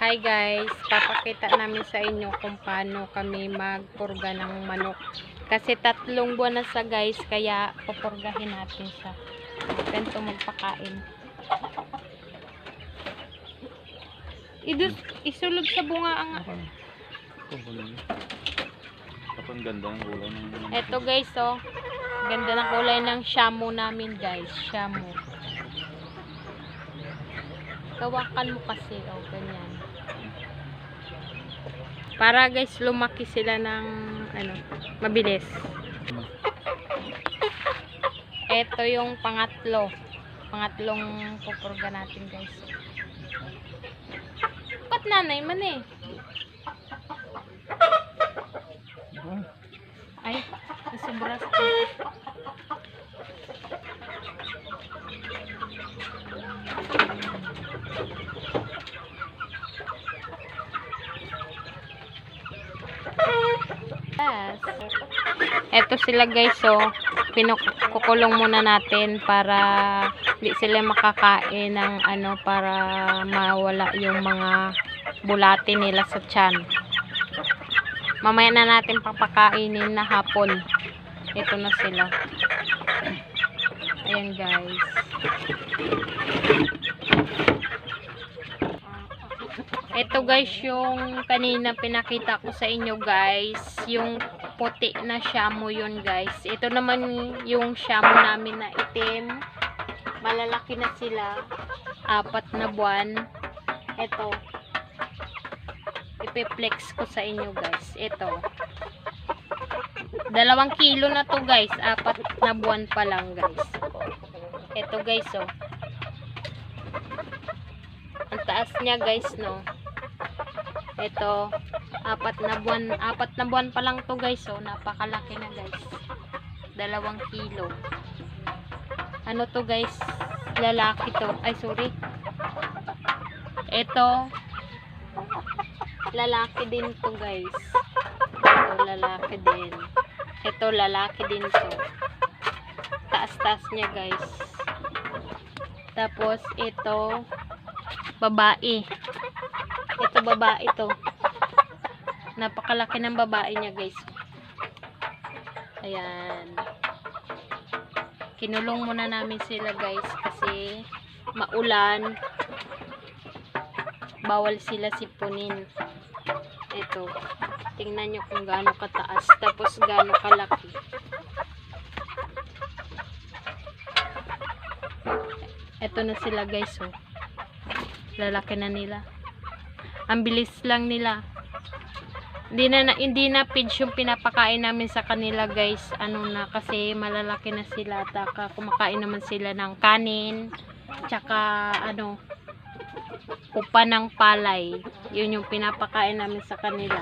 Hi guys, papakita namin sa inyo kung paano kami magpurga ng manok. Kasi 3 buwan na sa guys, kaya pupurgahin natin siya. Ganito magpakain. Isulog sa bunga ang... Kapag ganda ng kulay ng... Eto guys, oh. Ganda ng kulay ng shamu namin guys. Shamu. Kawakan mo kasi, oh, ganyan. Para guys, lumaki sila ng, mabilis. Ito yung pangatlong pupurga natin guys. Ba't nanay man eh? Ay, nasubras ko. Yes. Eto sila guys, so kukulong muna natin para hindi sila makakain ng para mawala yung mga bulati nila sa tiyan. Mamaya na natin papakainin na hapon. Ito na sila. Ayan guys. Ito guys yung kanina pinakita ko sa inyo guys. Yung puti na shamu yun guys. Ito naman yung shamu namin na itim. Malalaki na sila. 4 na buwan. Ito. Ipiplex ko sa inyo guys. Ito. 2 kilo na to guys. 4 na buwan pa lang guys. Ito guys oh. Ang taas niya guys no. Ito, 4 na buwan pa lang to guys, so napakalaki na guys. 2 kilo. Ano to guys? Lalaki to. Ay, sorry. Ito, lalaki din to guys. Ito, lalaki din. Ito, lalaki din to. Taas-taas niya guys. Tapos, ito, babae. Ito babae to. Napakalaki ng babae niya guys. Ayan. Kinulong muna namin sila guys kasi maulan. Bawal sila sipunin. Ito. Tingnan nyo kung gaano kataas. Tapos gaano kalaki. Ito na sila guys oh. Lalaki na nila. Ang bilis lang nila. Hindi na pids yung pinapakain namin sa kanila guys. Kasi malalaki na sila. Taka kumakain naman sila ng kanin. Tsaka upa ng palay. Yun yung pinapakain namin sa kanila.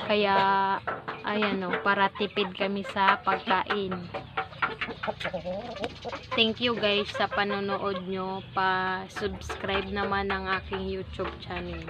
Kaya ayan para tipid kami sa pagkain. Thank you guys sa panonood nyo. Pa-subscribe naman ng aking YouTube channel.